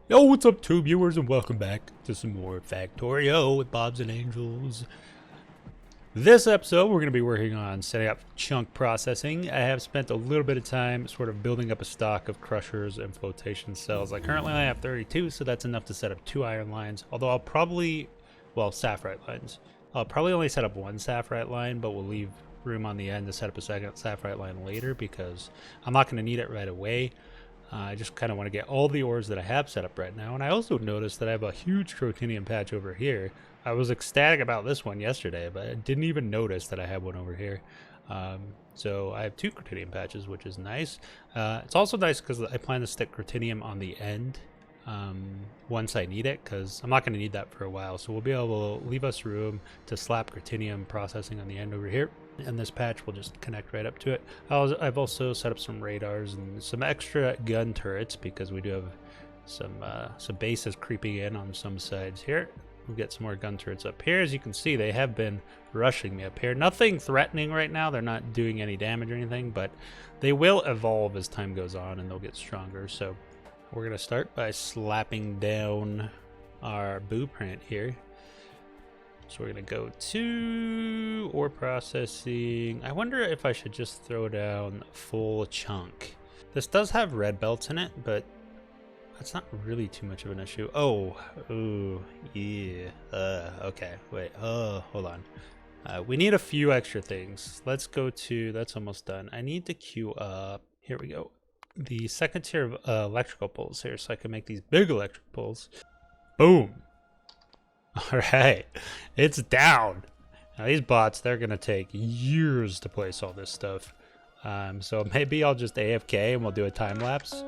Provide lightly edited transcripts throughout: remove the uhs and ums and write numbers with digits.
Yo, what's up, two viewers, and welcome back to some more Factorio with Bobs and Angels. This episode, we're going to be working on setting up chunk processing. I have spent a little bit of time sort of building up a stock of crushers and flotation cells. I currently only have 32, so that's enough to set up 2 iron lines, although I'll probably, well, sapphirite lines. I'll probably only set up 1 sapphirite line, but we'll leave room on the end to set up a second sapphirite line later because I'm not going to need it right away. I just kind of want to get all the ores that I have set up right now. And I also noticed that I have a huge Crotinium patch over here. I was ecstatic about this one yesterday, but I didn't even notice that I had one over here. So I have 2 Crotinium patches, which is nice. It's also nice because I plan to stick Crotinium on the end once I need it, because I'm not going to need that for a while. So we'll be able to leave us room to slap Crotinium processing on the end over here. And this patch will just connect right up to it. I've also set up some radars and some extra gun turrets because we do have some bases creeping in on some sides here. We'll get some more gun turrets up here. As you can see, they have been rushing me up here. Nothing threatening right now. They're not doing any damage or anything, but they will evolve as time goes on and they'll get stronger. So we're going to start by slapping down our blueprint here. So we're going to go to ore processing. I wonder if I should just throw down full chunk. This does have red belts in it, but that's not really too much of an issue. Oh, ooh, yeah. Okay, wait. Hold on. We need a few extra things. Let's go to, that's almost done. I need to queue up, here we go, the second tier of electrical poles here so I can make these big electric poles. Boom. All right, it's down. Now these bots, they're gonna take years to place all this stuff. So maybe I'll just AFK and we'll do a time lapse.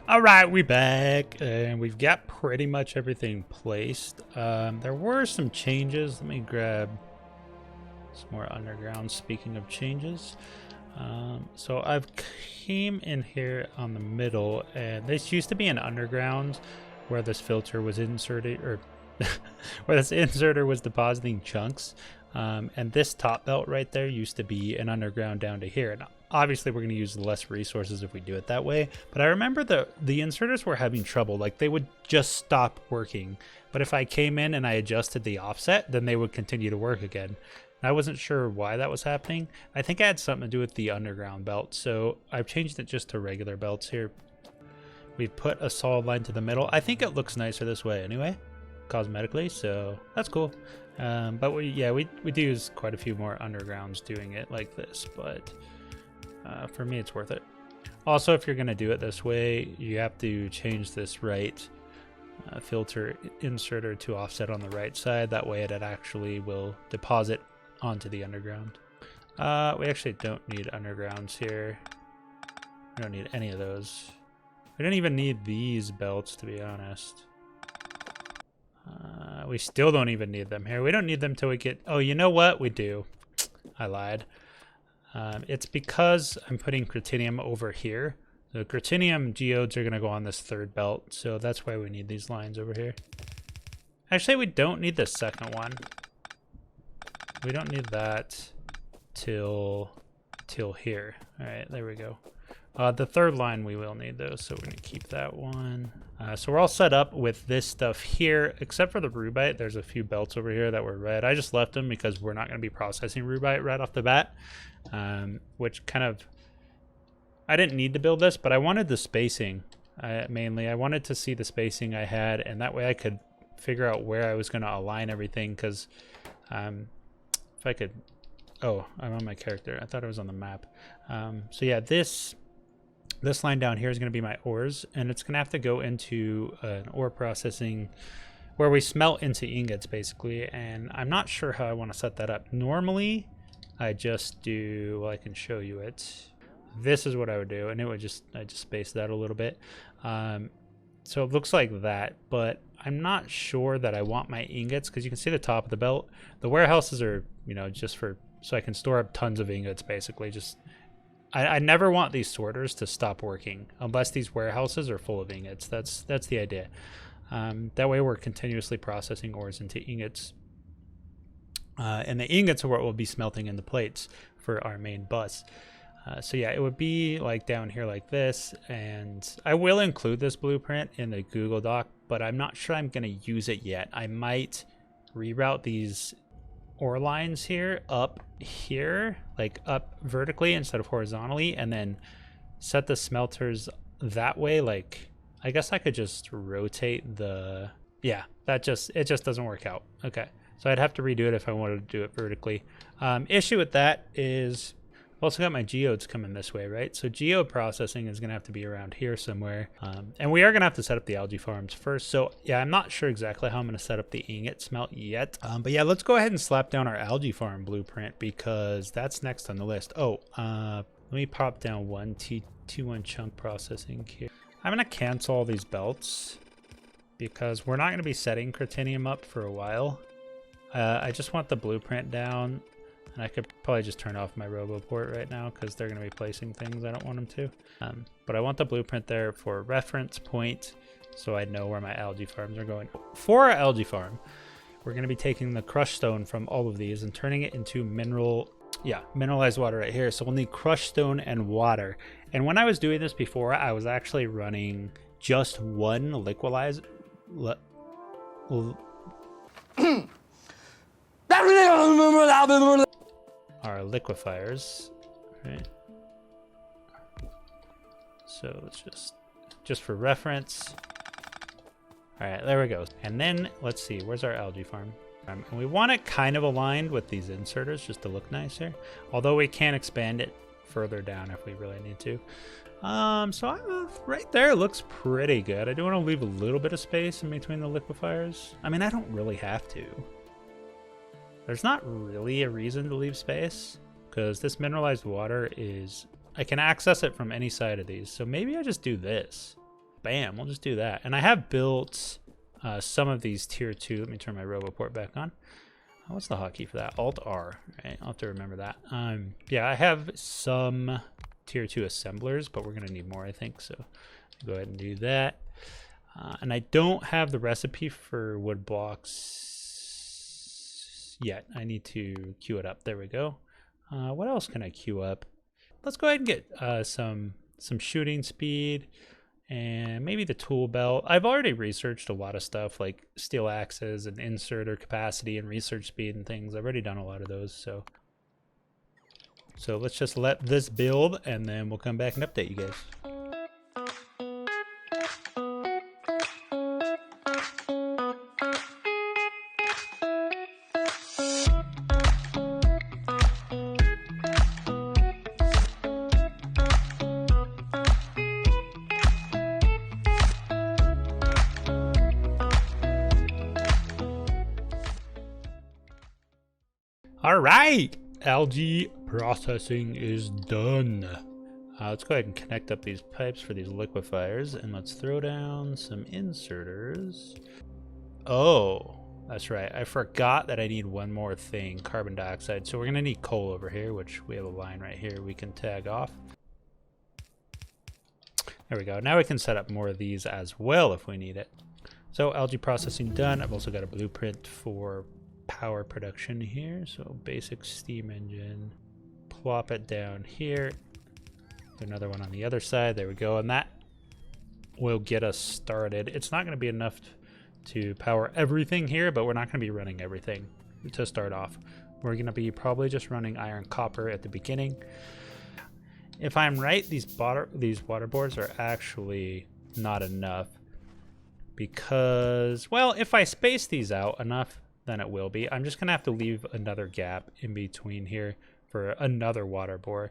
All right, we back, and we've got pretty much everything placed. There were some changes. Let me grab some more underground. Speaking of changes, so I've came in here on the middle, and this used to be an underground where this filter was inserted, or where this inserter was depositing chunks. And this top belt right there used to be an underground down to here. And obviously we're going to use less resources if we do it that way, but I remember the inserters were having trouble. Like, they would just stop working, but if I came in and I adjusted the offset, then they would continue to work again. And I wasn't sure why that was happening. I think it had something to do with the underground belt, so I've changed it just to regular belts here. We've put a solid line to the middle. I think it looks nicer this way anyway, cosmetically, so that's cool. But we do use quite a few more undergrounds doing it like this, but for me it's worth it. Also, if you're going to do it this way, you have to change this right filter inserter to offset on the right side. That way it actually will deposit onto the underground. We actually don't need undergrounds here. We don't need any of those. We don't even need these belts, to be honest. We still don't even need them here. We don't need them till we get... Oh, you know what? We do. I lied. It's because I'm putting Crotinium over here. The Crotinium geodes are going to go on this third belt, so that's why we need these lines over here. Actually, we don't need the second one. We don't need that till here. All right, there we go. The third line we will need though, so we're going to keep that one. So we're all set up with this stuff here, except for the rubite. There's a few belts over here that were red. I just left them because we're not going to be processing rubite right off the bat, which kind of... I didn't need to build this, but I wanted the spacing mainly. I wanted to see the spacing I had, and that way I could figure out where I was going to align everything, because if I could... Oh, I'm on my character. I thought I was on the map. So yeah, this line down here is going to be my ores, and it's going to have to go into an ore processing where we smelt into ingots, basically, and I'm not sure how I want to set that up. Normally, I just do... Well, I can show you it. This is what I would do, and it would just... I just spaced that a little bit. So it looks like that, but I'm not sure that I want my ingots, because you can see the top of the belt. The warehouses are you know, just for so I can store up tons of ingots. Basically, just I never want these sorters to stop working unless these warehouses are full of ingots. That's the idea. That way we're continuously processing ores into ingots. And the ingots are what we'll be smelting in the plates for our main bus. So yeah, it would be like down here like this, and I will include this blueprint in the Google Doc, but I'm not sure I'm going to use it yet. I might reroute these ore lines here up here, like up vertically instead of horizontally, and then set the smelters that way. Like, I guess I could just rotate the, yeah, it just doesn't work out. Okay, so I'd have to redo it if I wanted to do it vertically. Issue with that is I've also got my geodes coming this way, right? So geode processing is going to have to be around here somewhere. And we are going to have to set up the algae farms first. So yeah, I'm not sure exactly how I'm going to set up the ingot smelt yet. But yeah, let's go ahead and slap down our algae farm blueprint because that's next on the list. Oh, let me pop down 1T21 chunk processing here. I'm going to cancel all these belts because we're not going to be setting Critinium up for a while. I just want the blueprint down. And I could probably just turn off my RoboPort right now because they're going to be placing things I don't want them to. But I want the blueprint there for reference point so I know where my algae farms are going. For our algae farm, we're going to be taking the crushed stone from all of these and turning it into mineralized water right here. So we'll need crushed stone and water. And when I was doing this before, I was actually running just one liquefier. Our liquefiers, right? So it's just for reference. All right, there we go. And then let's see, where's our algae farm? And we want it kind of aligned with these inserters just to look nicer. Although we can expand it further down if we really need to. So right there looks pretty good. I do want to leave a little bit of space in between the liquefiers. I mean, I don't really have to. There's not really a reason to leave space because this mineralized water is, I can access it from any side of these. So maybe I just do this. Bam, we'll just do that. And I have built some of these tier 2. Let me turn my RoboPort back on. What's the hotkey for that? Alt R, right? I'll have to remember that. Yeah, I have some tier 2 assemblers, but we're gonna need more, I think. So go ahead and do that. And I don't have the recipe for wood blocks yet. I need to queue it up. There we go. What else can I queue up? Let's go ahead and get some shooting speed and maybe the tool belt. I've already researched a lot of stuff like steel axes and inserter capacity and research speed and things. I've already done a lot of those. So let's just let this build and then we'll come back and update you guys. All right, algae processing is done. Let's go ahead and connect up these pipes for these liquefiers, and let's throw down some inserters. Oh, that's right. I forgot that I need one more thing, carbon dioxide. So we're gonna need coal over here, which we have a line right here we can tag off. There we go. Now we can set up more of these as well if we need it. So algae processing done. I've also got a blueprint for power production here. So basic steam engine, plop it down here. Another one on the other side. There we go. And that will get us started. It's not going to be enough to power everything here, but we're not going to be running everything to start off. We're going to be probably just running iron copper at the beginning. If I'm right, these water boards are actually not enough because, well, if I space these out enough, then it will be. I'm just gonna have to leave another gap in between here for another water bore.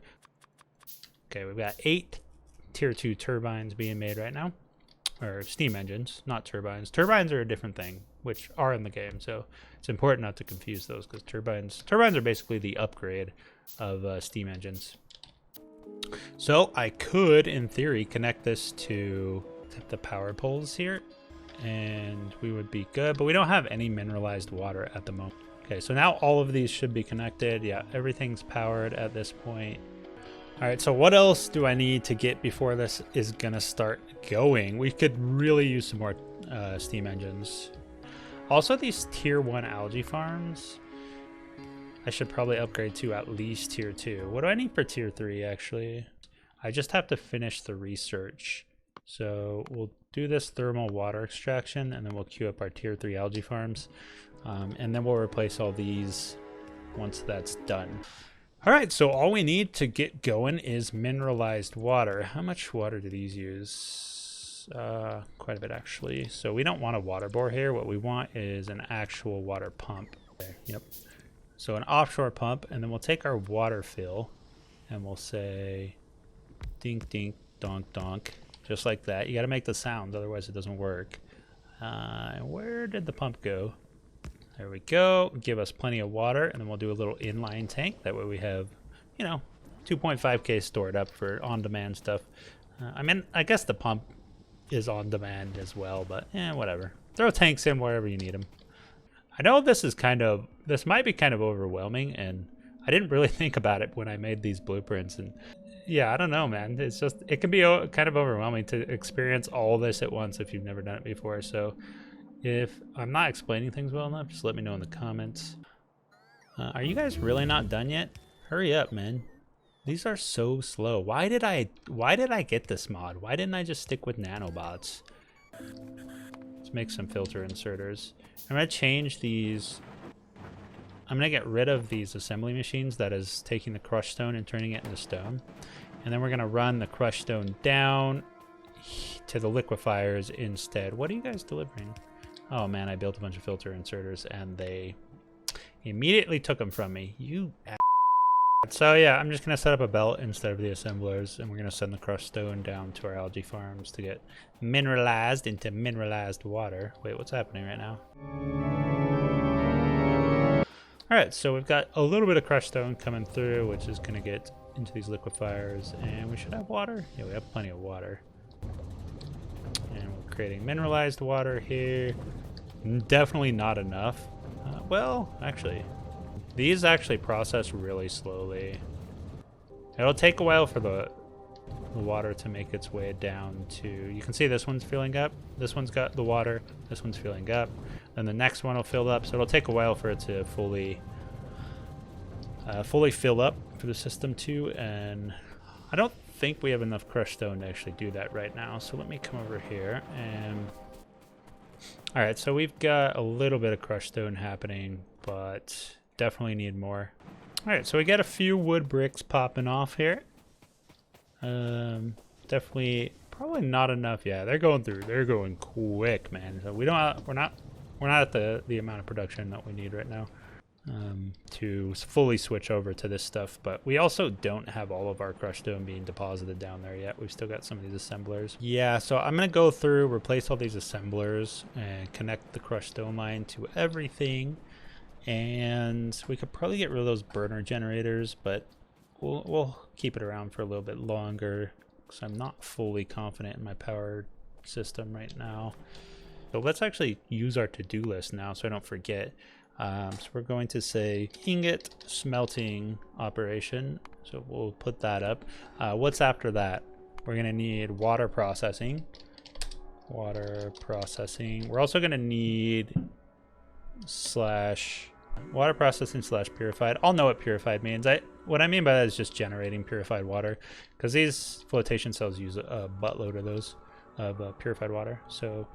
Okay, we've got 8 tier 2 turbines being made right now, or steam engines, not turbines. Turbines are a different thing, which are in the game, so it's important not to confuse those because turbines are basically the upgrade of steam engines. So I could, in theory, connect this to the power poles here, and we would be good, but we don't have any mineralized water at the moment. Okay, so now all of these should be connected. Yeah, everything's powered at this point. All right, so what else do I need to get before this is gonna start going? We could really use some more steam engines. Also, these tier 1 algae farms, I should probably upgrade to at least tier 2. What do I need for tier 3 actually? I just have to finish the research. So we'll do this thermal water extraction and then we'll queue up our tier 3 algae farms. And then we'll replace all these once that's done. All right, so all we need to get going is mineralized water. How much water do these use? Quite a bit actually. So we don't want a water bore here. What we want is an actual water pump. Okay, yep. So an offshore pump, and then we'll take our water fill and we'll say dink, dink, donk, donk, just like that. You got to make the sound, otherwise it doesn't work. Where did the pump go? There we go. Give us plenty of water, and then we'll do a little inline tank. That way we have, you know, 2.5K stored up for on-demand stuff. I mean, I guess the pump is on demand as well, but whatever. Throw tanks in wherever you need them. I know this might be kind of overwhelming, and I didn't really think about it when I made these blueprints. And yeah, I don't know, man. It's just, it can be kind of overwhelming to experience all this at once if you've never done it before. So if I'm not explaining things well enough, just let me know in the comments. Are you guys really not done yet? Hurry up, man. These are so slow. Why did I get this mod? Why didn't I just stick with nanobots? Let's make some filter inserters. I'm gonna change these. I'm gonna get rid of these assembly machines that is taking the crushed stone and turning it into stone. And then we're gonna run the crushed stone down to the liquefiers instead. What are you guys delivering? Oh man, I built a bunch of filter inserters and they immediately took them from me. You ass. So yeah, I'm just gonna set up a belt instead of the assemblers, and we're gonna send the crushed stone down to our algae farms to get mineralized into mineralized water. Wait, what's happening right now? All right, so we've got a little bit of crushed stone coming through, which is gonna get into these liquefiers, and we should have water. Yeah, we have plenty of water. And we're creating mineralized water here. Definitely not enough. Well, actually, these actually process really slowly. It'll take a while for the water to make its way down to, you can see this one's filling up, this one's got the water, this one's filling up, then the next one will fill up, so it'll take a while for it to fully fill up for the system too. And I don't think we have enough crushed stone to actually do that right now, so let me come over here and all right, so we've got a little bit of crushed stone happening, but definitely need more. All right, so we got a few wood bricks popping off here. Definitely, probably not enough. Yeah, they're going through. They're going quick, man. So we're not at the amount of production that we need right now to fully switch over to this stuff. But we also don't have all of our crushed stone being deposited down there yet. We've still got some of these assemblers. Yeah, so I'm gonna go through, replace all these assemblers, and connect the crushed stone line to everything. And we could probably get rid of those burner generators, but we'll keep it around for a little bit longer because I'm not fully confident in my power system right now. So let's actually use our to-do list now so I don't forget. So we're going to say ingot smelting operation. So we'll put that up. What's after that? We're going to need water processing. Water processing. We're also going to need water processing / purified. I'll know what purified means. What I mean by that is just generating purified water, because these flotation cells use a buttload of those of purified water. So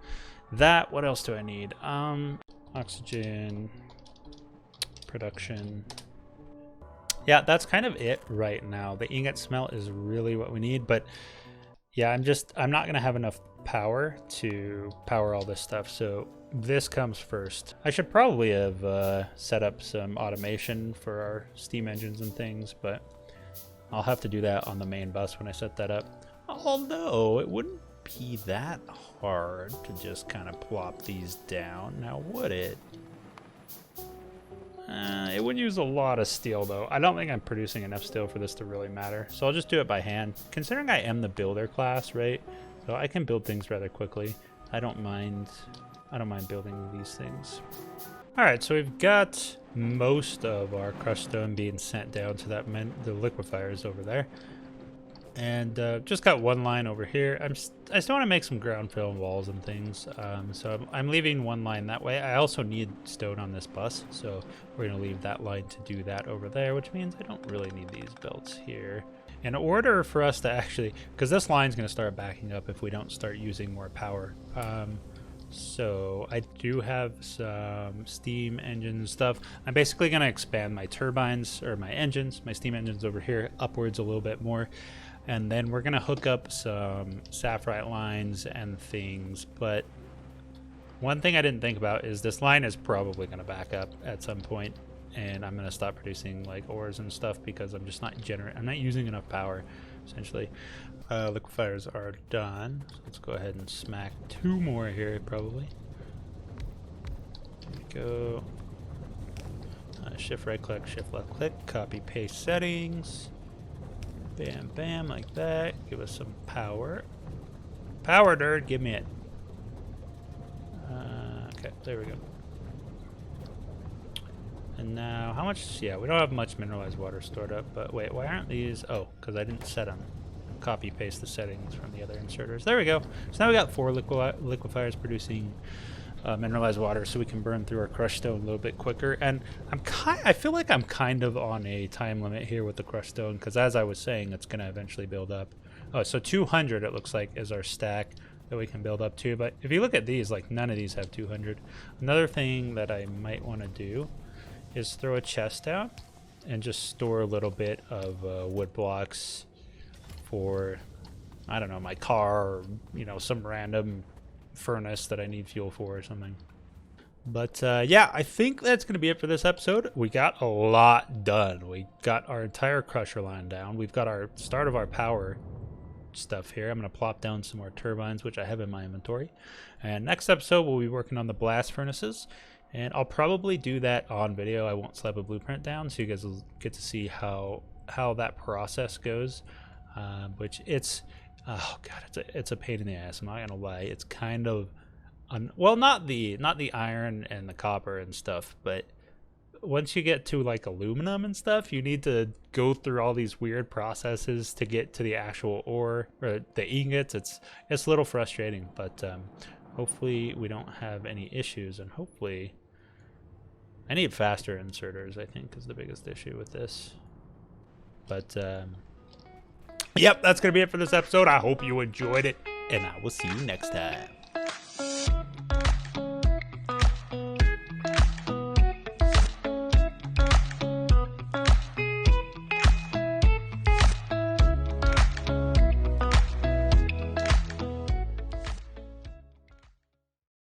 that, what else do I need? Oxygen production. Yeah, that's kind of it right now. The ingot smelt is really what we need, but yeah, I'm not gonna have enough power to power all this stuff, so this comes first. I should probably have set up some automation for our steam engines and things, but I'll have to do that on the main bus when I set that up. Although it wouldn't be that hard to just kind of plop these down, now would it? It would use a lot of steel though. I don't think I'm producing enough steel for this to really matter, so I'll just do it by hand. Considering I am the builder class, right? So I can build things rather quickly. I don't mind building these things. Alright, so we've got most of our crushed stone being sent down to the liquefiers over there. And just got one line over here. I still want to make some ground fill walls and things. So I'm leaving one line that way. I also need stone on this bus, so we're going to leave that line to do that over there, which means I don't really need these belts here. In order for us to actually, because this line's going to start backing up if we don't start using more power. So I do have some steam engine stuff. I'm basically going to expand my turbines, or my engines, my steam engines over here, upwards a little bit more. And then we're going to hook up some sapphire lines and things. But one thing I didn't think about is this line is probably going to back up at some point. And I'm going to stop producing like ores and stuff because I'm just not I'm not using enough power, essentially. Liquefiers are done. So let's go ahead and smack 2 more here, probably. There we go. Shift right click, shift left click, copy paste settings. Bam, bam, like that. Give us some power. Power, nerd, give me it. Okay, there we go. And now, how much? Yeah, we don't have much mineralized water stored up, but wait, why aren't these? Oh, because I didn't set them. Copy paste the settings from the other inserters. There we go. So now we got 4 liquefiers producing mineralized water, so we can burn through our crushed stone a little bit quicker. And I feel like I'm kind of on a time limit here with the crushed stone, because as I was saying, it's going to eventually build up. Oh, so 200 it looks like is our stack that we can build up to. But if you look at these, like none of these have 200. Another thing that I might want to do is throw a chest out and just store a little bit of wood blocks for, I don't know, my car, or some random furnace that I need fuel for or something. But yeah, I think that's going to be it for this episode. We got a lot done. We got our entire crusher line down. We've got our start of our power stuff here. I'm going to plop down some more turbines, which I have in my inventory. And next episode, we'll be working on the blast furnaces. And I'll probably do that on video. I won't slap a blueprint down, so you guys will get to see how that process goes. Which it's, oh god, it's a pain in the ass. I'm not gonna lie. It's kind of, well, not the iron and the copper and stuff, but once you get to like aluminum and stuff, you need to go through all these weird processes to get to the actual ore or the ingots. It's a little frustrating, but hopefully we don't have any issues, and hopefully I need faster inserters, I think, is the biggest issue with this. But yep, that's going to be it for this episode. I hope you enjoyed it, and I will see you next time.